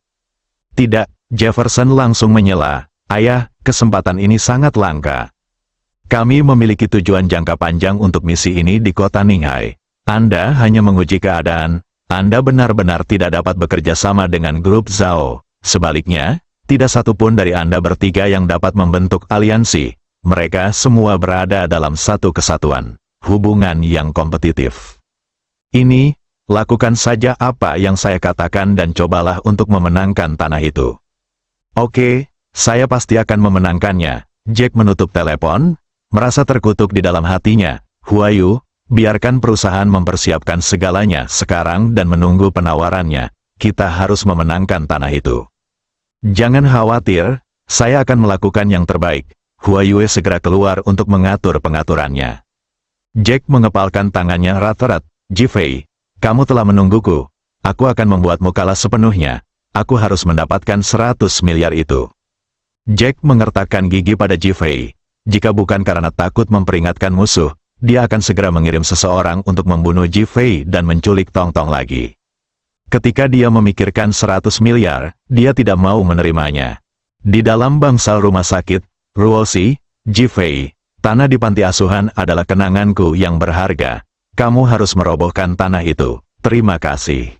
Tidak, Jefferson langsung menyela. Ayah, kesempatan ini sangat langka. Kami memiliki tujuan jangka panjang untuk misi ini di kota Ninghai. Anda hanya menguji keadaan. Anda benar-benar tidak dapat bekerja sama dengan grup Zhao. Sebaliknya, tidak satupun dari Anda bertiga yang dapat membentuk aliansi. Mereka semua berada dalam satu kesatuan, hubungan yang kompetitif. Ini, lakukan saja apa yang saya katakan dan cobalah untuk memenangkan tanah itu. Oke, saya pasti akan memenangkannya. Jack menutup telepon, merasa terkutuk di dalam hatinya. Huayu, biarkan perusahaan mempersiapkan segalanya sekarang dan menunggu penawarannya. Kita harus memenangkan tanah itu. Jangan khawatir, saya akan melakukan yang terbaik. Huayu segera keluar untuk mengatur pengaturannya. Jack mengepalkan tangannya erat-erat. Jifei, kamu telah menungguku. Aku akan membuatmu kalah sepenuhnya. Aku harus mendapatkan 100 miliar itu. Jack mengertakkan gigi pada Jifei. Jika bukan karena takut memperingatkan musuh, dia akan segera mengirim seseorang untuk membunuh Jifei dan menculik Tong Tong lagi. Ketika dia memikirkan 100 miliar, dia tidak mau menerimanya. Di dalam bangsal rumah sakit, Ruoshi, Jifei, tanah di panti asuhan adalah kenanganku yang berharga. Kamu harus merobohkan tanah itu. Terima kasih.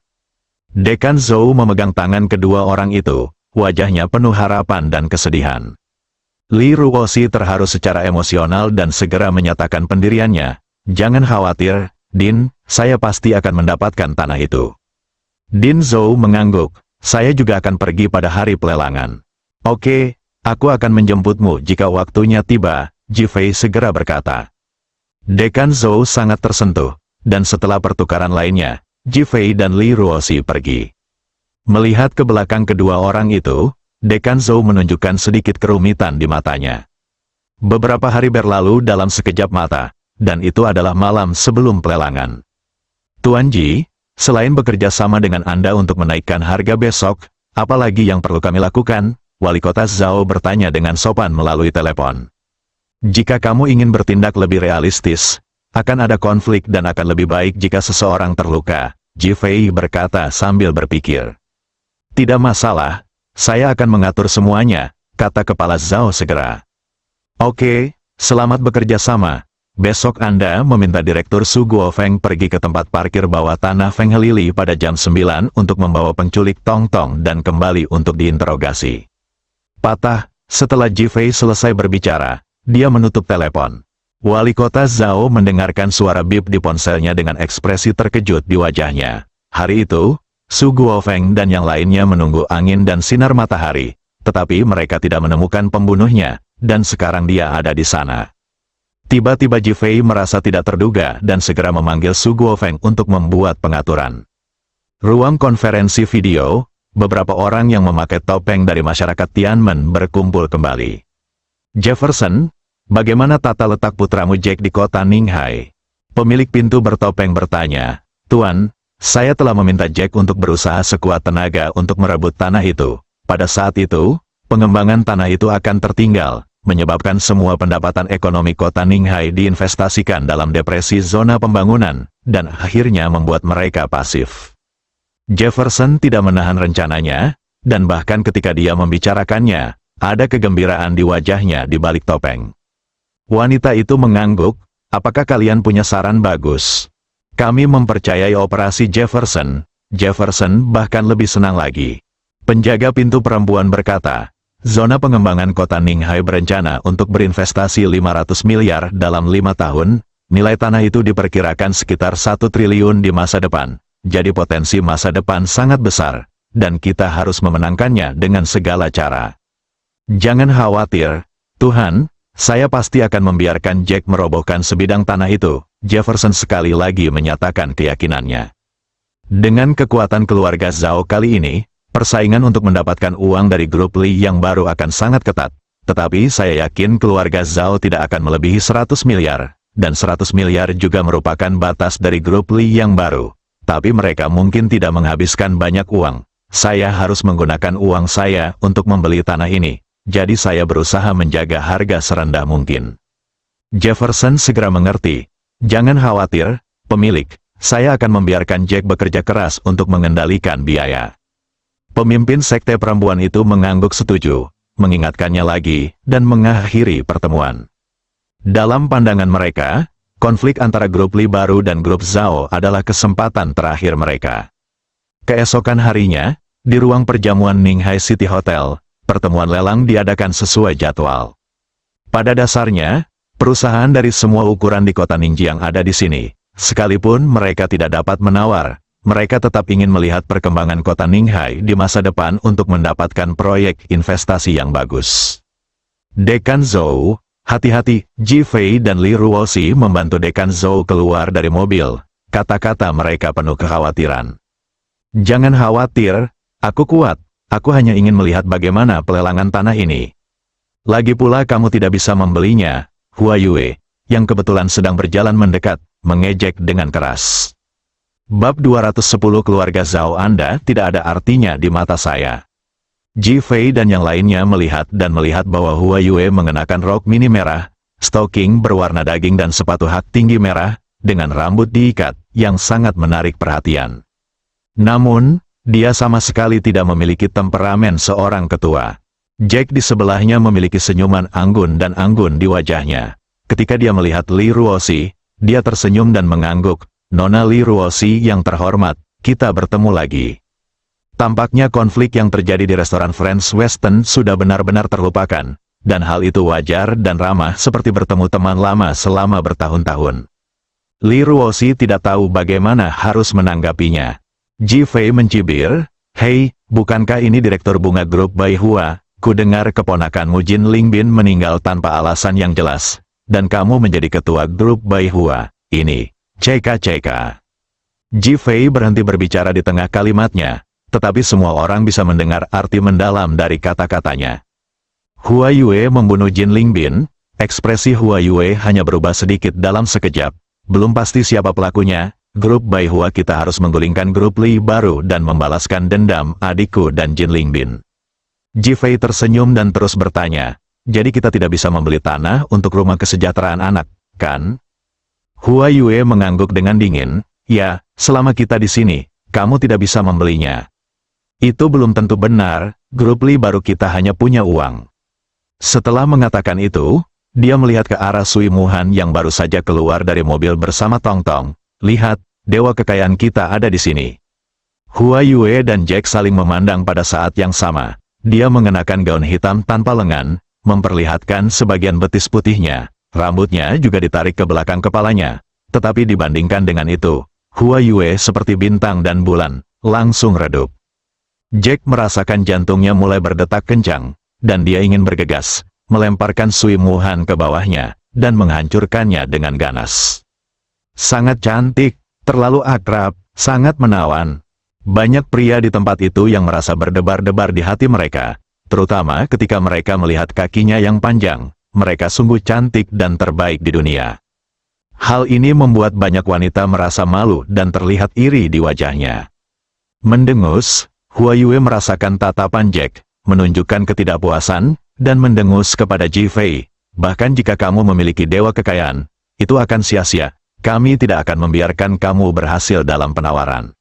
Dekan Zhou memegang tangan kedua orang itu, wajahnya penuh harapan dan kesedihan. Li Ruoshi terharu secara emosional dan segera menyatakan pendiriannya. Jangan khawatir, Din, saya pasti akan mendapatkan tanah itu. Din Zhou mengangguk, saya juga akan pergi pada hari pelelangan. Oke, aku akan menjemputmu jika waktunya tiba, Jifei segera berkata. Dekan Zhou sangat tersentuh, dan setelah pertukaran lainnya, Jifei dan Li Ruoshi pergi. Melihat ke belakang kedua orang itu, Dekan Zhou menunjukkan sedikit kerumitan di matanya. Beberapa hari berlalu dalam sekejap mata, dan itu adalah malam sebelum pelelangan. Tuan Ji, selain bekerja sama dengan Anda untuk menaikkan harga besok, apalagi yang perlu kami lakukan? Wali kota Zhao bertanya dengan sopan melalui telepon. Jika kamu ingin bertindak lebih realistis, akan ada konflik dan akan lebih baik jika seseorang terluka, Jifei berkata sambil berpikir. Tidak masalah, saya akan mengatur semuanya, kata kepala Zhao segera. Oke, selamat bekerja sama. Besok Anda meminta Direktur Su Guofeng pergi ke tempat parkir bawah tanah Feng Helili pada jam 9 untuk membawa penculik Tong Tong dan kembali untuk diinterogasi. Patah, setelah Jifei selesai berbicara, dia menutup telepon. Wali kota Zhao mendengarkan suara bip di ponselnya dengan ekspresi terkejut di wajahnya. Hari itu, Su Guofeng dan yang lainnya menunggu angin dan sinar matahari, tetapi mereka tidak menemukan pembunuhnya, dan sekarang dia ada di sana. Tiba-tiba Jifei merasa tidak terduga dan segera memanggil Su Guofeng untuk membuat pengaturan. Ruang konferensi video, beberapa orang yang memakai topeng dari masyarakat Tianmen berkumpul kembali. Jefferson, bagaimana tata letak putramu Jack di kota Ninghai? Pemilik pintu bertopeng bertanya. Tuan, saya telah meminta Jack untuk berusaha sekuat tenaga untuk merebut tanah itu. Pada saat itu, pengembangan tanah itu akan tertinggal, menyebabkan semua pendapatan ekonomi kota Ninghai diinvestasikan dalam depresi zona pembangunan, dan akhirnya membuat mereka pasif. Jefferson tidak menahan rencananya, dan bahkan ketika dia membicarakannya, ada kegembiraan di wajahnya di balik topeng. Wanita itu mengangguk, apakah kalian punya saran bagus? Kami mempercayai operasi Jefferson. Jefferson bahkan lebih senang lagi. Penjaga pintu perempuan berkata, zona pengembangan kota Ninghai berencana untuk berinvestasi 500 miliar dalam 5 tahun, nilai tanah itu diperkirakan sekitar 1 triliun di masa depan, jadi potensi masa depan sangat besar, dan kita harus memenangkannya dengan segala cara. Jangan khawatir, Tuhan, saya pasti akan membiarkan Jack merobohkan sebidang tanah itu. Jefferson sekali lagi menyatakan keyakinannya. Dengan kekuatan keluarga Zhao kali ini, persaingan untuk mendapatkan uang dari grup Li yang baru akan sangat ketat. Tetapi saya yakin keluarga Zhao tidak akan melebihi 100 miliar, dan 100 miliar juga merupakan batas dari grup Li yang baru. Tapi mereka mungkin tidak menghabiskan banyak uang. Saya harus menggunakan uang saya untuk membeli tanah ini, jadi saya berusaha menjaga harga serendah mungkin. Jefferson segera mengerti. Jangan khawatir, pemilik, saya akan membiarkan Jack bekerja keras untuk mengendalikan biaya. Pemimpin sekte perempuan itu mengangguk setuju, mengingatkannya lagi, dan mengakhiri pertemuan. Dalam pandangan mereka, konflik antara grup Li Baru dan grup Zhao adalah kesempatan terakhir mereka. Keesokan harinya, di ruang perjamuan Ninghai City Hotel, pertemuan lelang diadakan sesuai jadwal. Pada dasarnya, perusahaan dari semua ukuran di kota Ningjiang ada di sini. Sekalipun mereka tidak dapat menawar, mereka tetap ingin melihat perkembangan kota Ninghai di masa depan untuk mendapatkan proyek investasi yang bagus. Dekan Zhou, hati-hati, Ji Fei dan Li Ruoxi membantu Dekan Zhou keluar dari mobil. Kata-kata mereka penuh kekhawatiran. Jangan khawatir, aku kuat, aku hanya ingin melihat bagaimana pelelangan tanah ini. Lagi pula kamu tidak bisa membelinya, Hua Yue, yang kebetulan sedang berjalan mendekat, mengejek dengan keras. Bab 210 keluarga Zhao Anda tidak ada artinya di mata saya. Ji Fei dan yang lainnya melihat bahwa Hua Yue mengenakan rok mini merah, stocking berwarna daging dan sepatu hak tinggi merah, dengan rambut diikat, yang sangat menarik perhatian. Namun, dia sama sekali tidak memiliki temperamen seorang ketua. Jack di sebelahnya memiliki senyuman anggun dan anggun di wajahnya. Ketika dia melihat Li Ruoxi, dia tersenyum dan mengangguk. Nona Li Ruoxi yang terhormat, kita bertemu lagi. Tampaknya konflik yang terjadi di restoran French Western sudah benar-benar terlupakan, dan hal itu wajar dan ramah seperti bertemu teman lama selama bertahun-tahun. Li Ruoxi tidak tahu bagaimana harus menanggapinya. Ji Fei mencibir, "Hei, bukankah ini direktur bunga grup Baihua? Ku dengar keponakanmu Jin Lingbin meninggal tanpa alasan yang jelas, dan kamu menjadi ketua grup Baihua. Ini, ceka-ceka." Ji Fei berhenti berbicara di tengah kalimatnya, tetapi semua orang bisa mendengar arti mendalam dari kata-katanya. Hua Yue membunuh Jin Lingbin, ekspresi Hua Yue hanya berubah sedikit dalam sekejap. Belum pasti siapa pelakunya, grup Baihua kita harus menggulingkan grup Li Baru dan membalaskan dendam adikku dan Jin Lingbin. Ji Fei tersenyum dan terus bertanya, jadi kita tidak bisa membeli tanah untuk rumah kesejahteraan anak, kan? Hua Yue mengangguk dengan dingin, ya, selama kita di sini, kamu tidak bisa membelinya. Itu belum tentu benar, grup Li Baru kita hanya punya uang. Setelah mengatakan itu, dia melihat ke arah Sui Muhan yang baru saja keluar dari mobil bersama Tong Tong. Lihat, dewa kekayaan kita ada di sini. Hua Yue dan Jack saling memandang pada saat yang sama. Dia mengenakan gaun hitam tanpa lengan, memperlihatkan sebagian betis putihnya. Rambutnya juga ditarik ke belakang kepalanya. Tetapi dibandingkan dengan itu, Hua Yue seperti bintang dan bulan, langsung redup. Jack merasakan jantungnya mulai berdetak kencang, dan dia ingin bergegas, melemparkan Sui Muhan ke bawahnya, dan menghancurkannya dengan ganas. Sangat cantik, terlalu akrab, sangat menawan. Banyak pria di tempat itu yang merasa berdebar-debar di hati mereka, terutama ketika mereka melihat kakinya yang panjang. Mereka sungguh cantik dan terbaik di dunia. Hal ini membuat banyak wanita merasa malu dan terlihat iri di wajahnya. Mendengus, Hua Yue merasakan tatapan Jack, menunjukkan ketidakpuasan, dan mendengus kepada Ji Fei. Bahkan jika kamu memiliki dewa kekayaan, itu akan sia-sia. Kami tidak akan membiarkan kamu berhasil dalam penawaran.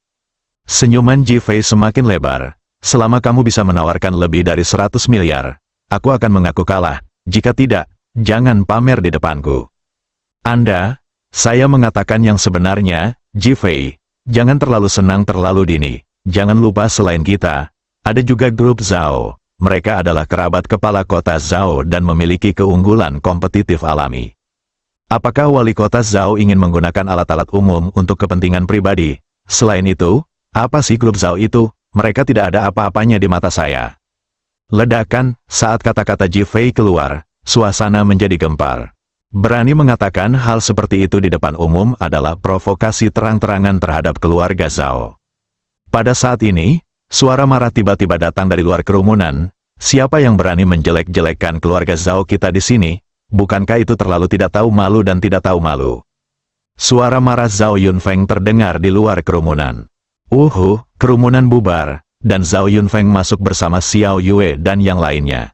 Senyuman Ji Fei semakin lebar. Selama kamu bisa menawarkan lebih dari 100 miliar, aku akan mengaku kalah. Jika tidak, jangan pamer di depanku. Saya mengatakan yang sebenarnya, Ji Fei. Jangan terlalu senang terlalu dini. Jangan lupa selain kita, ada juga grup Zhao. Mereka adalah kerabat kepala kota Zhao dan memiliki keunggulan kompetitif alami. Apakah wali kota Zhao ingin menggunakan alat-alat umum untuk kepentingan pribadi? Selain itu, apa sih grup Zhao itu? Mereka tidak ada apa-apanya di mata saya. Ledakan, saat kata-kata Ji Fei keluar, suasana menjadi gempar. Berani mengatakan hal seperti itu di depan umum adalah provokasi terang-terangan terhadap keluarga Zhao. Pada saat ini, suara marah tiba-tiba datang dari luar kerumunan. Siapa yang berani menjelek-jelekkan keluarga Zhao kita di sini? Bukankah itu terlalu tidak tahu malu dan tidak tahu malu? Suara marah Zhao Yunfeng terdengar di luar kerumunan. Kerumunan bubar, dan Zhao Yunfeng masuk bersama Xiao Yue dan yang lainnya.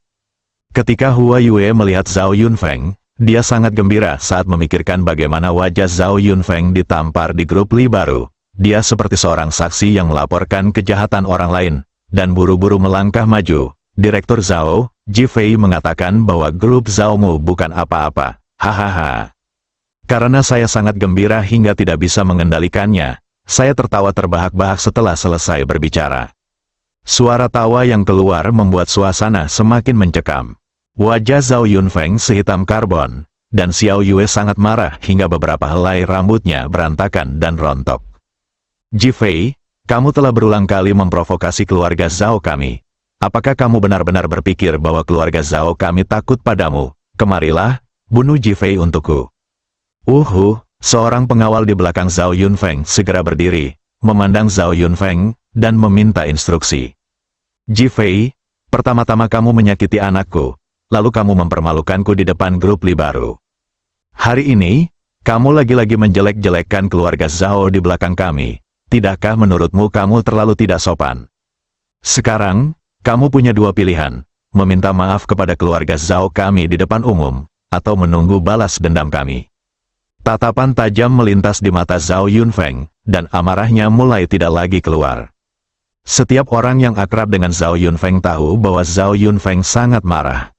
Ketika Hua Yue melihat Zhao Yunfeng, dia sangat gembira saat memikirkan bagaimana wajah Zhao Yunfeng ditampar di grup Li Baru. Dia seperti seorang saksi yang melaporkan kejahatan orang lain. dan buru-buru melangkah maju. Direktur Zhao, Jifei mengatakan bahwa grup Zhaomu bukan apa-apa. Hahaha. Karena saya sangat gembira hingga tidak bisa mengendalikannya, saya tertawa terbahak-bahak setelah selesai berbicara. Suara tawa yang keluar membuat suasana semakin mencekam. Wajah Zhao Yunfeng sehitam karbon, dan Xiao Yue sangat marah hingga beberapa helai rambutnya berantakan dan rontok. Jifei, kamu telah berulang kali memprovokasi keluarga Zhao kami. Apakah kamu benar-benar berpikir bahwa keluarga Zhao kami takut padamu? Kemarilah, bunuh Jifei untukku. Seorang pengawal di belakang Zhao Yunfeng segera berdiri, memandang Zhao Yunfeng, dan meminta instruksi. Jifei, pertama-tama kamu menyakiti anakku, lalu kamu mempermalukanku di depan grup Li baru. Hari ini, kamu lagi-lagi menjelek-jelekkan keluarga Zhao di belakang kami. Tidakkah menurutmu kamu terlalu tidak sopan? Sekarang, kamu punya dua pilihan, meminta maaf kepada keluarga Zhao kami di depan umum, atau menunggu balas dendam kami. Tatapan tajam melintas di mata Zhao Yunfeng, dan amarahnya mulai tidak lagi keluar. Setiap orang yang akrab dengan Zhao Yunfeng tahu bahwa Zhao Yunfeng sangat marah.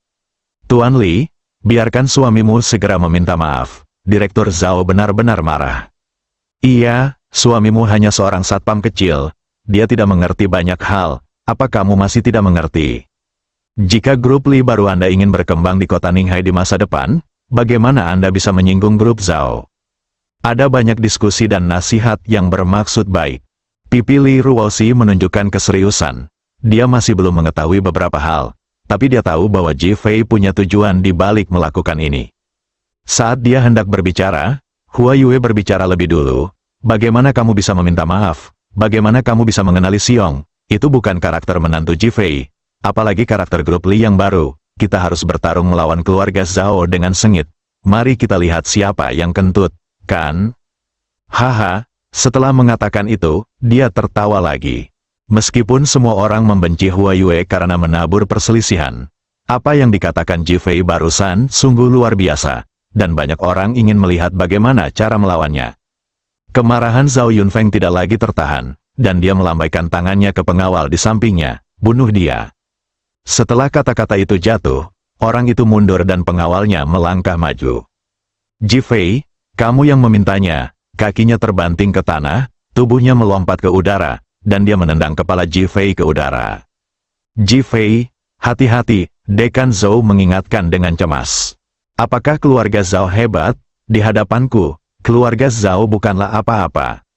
Tuan Li, biarkan suamimu segera meminta maaf. Direktur Zhao benar-benar marah. Iya, suamimu hanya seorang satpam kecil, dia tidak mengerti banyak hal. Apa kamu masih tidak mengerti? Jika grup Li baru Anda ingin berkembang di kota Ninghai di masa depan, bagaimana Anda bisa menyinggung grup Zhao? Ada banyak diskusi dan nasihat yang bermaksud baik. Pipi Li Ruoxi menunjukkan keseriusan. Dia masih belum mengetahui beberapa hal, tapi dia tahu bahwa Jifei punya tujuan di balik melakukan ini. Saat dia hendak berbicara, Hua Yue berbicara lebih dulu. Bagaimana kamu bisa meminta maaf? Bagaimana kamu bisa mengenali Xiong? Itu bukan karakter menantu Jifei, apalagi karakter grup Li yang baru. Kita harus bertarung melawan keluarga Zhao dengan sengit. Mari kita lihat siapa yang kentut, kan? Haha, setelah mengatakan itu, dia tertawa lagi. Meskipun semua orang membenci Hua Yue karena menabur perselisihan, apa yang dikatakan Jifei barusan sungguh luar biasa, dan banyak orang ingin melihat bagaimana cara melawannya. Kemarahan Zhao Yunfeng tidak lagi tertahan, dan dia melambaikan tangannya ke pengawal di sampingnya, bunuh dia. Setelah kata-kata itu jatuh, orang itu mundur dan pengawalnya melangkah maju. Jifei, kamu yang memintanya, kakinya terbanting ke tanah, tubuhnya melompat ke udara, dan dia menendang kepala Jifei ke udara. Jifei, hati-hati, Dekan Zhou mengingatkan dengan cemas. Apakah keluarga Zhao hebat? Di hadapanku, keluarga Zhao bukanlah apa-apa.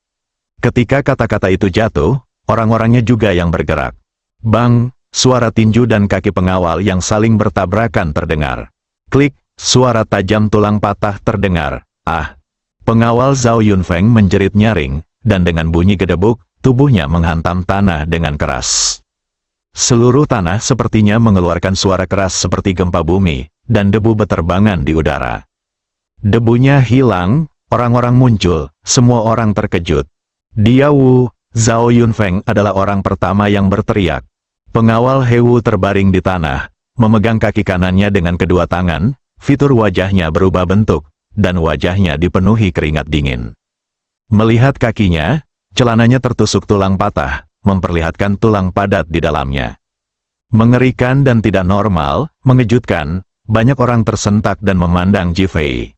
Ketika kata-kata itu jatuh, orang-orangnya juga yang bergerak. Bang, suara tinju dan kaki pengawal yang saling bertabrakan terdengar. Klik, suara tajam tulang patah terdengar. Pengawal Zhao Yunfeng menjerit nyaring, dan dengan bunyi gedebuk, tubuhnya menghantam tanah dengan keras. Seluruh tanah sepertinya mengeluarkan suara keras seperti gempa bumi, dan debu beterbangan di udara. Debunya hilang, orang-orang muncul, semua orang terkejut. Dia Wu, Zhao Yunfeng adalah orang pertama yang berteriak. Pengawal Hewu terbaring di tanah, memegang kaki kanannya dengan kedua tangan, fitur wajahnya berubah bentuk, dan wajahnya dipenuhi keringat dingin. Melihat kakinya, celananya tertusuk tulang patah, memperlihatkan tulang padat di dalamnya. Mengerikan dan tidak normal, mengejutkan, banyak orang tersentak dan memandang Jifei.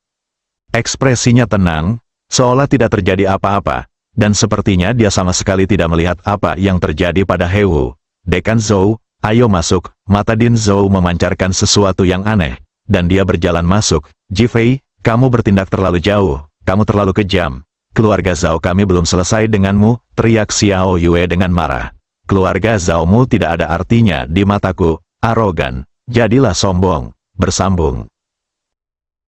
Ekspresinya tenang, seolah tidak terjadi apa-apa, dan sepertinya dia sama sekali tidak melihat apa yang terjadi pada Hewu. Dekan Zhou, ayo masuk. Mata Din Zhou memancarkan sesuatu yang aneh, dan dia berjalan masuk. Jifei, kamu bertindak terlalu jauh, kamu terlalu kejam. Keluarga Zhao kami belum selesai denganmu, teriak Xiao Yue dengan marah. Keluarga Zhaomu tidak ada artinya di mataku, arogan, jadilah sombong, bersambung.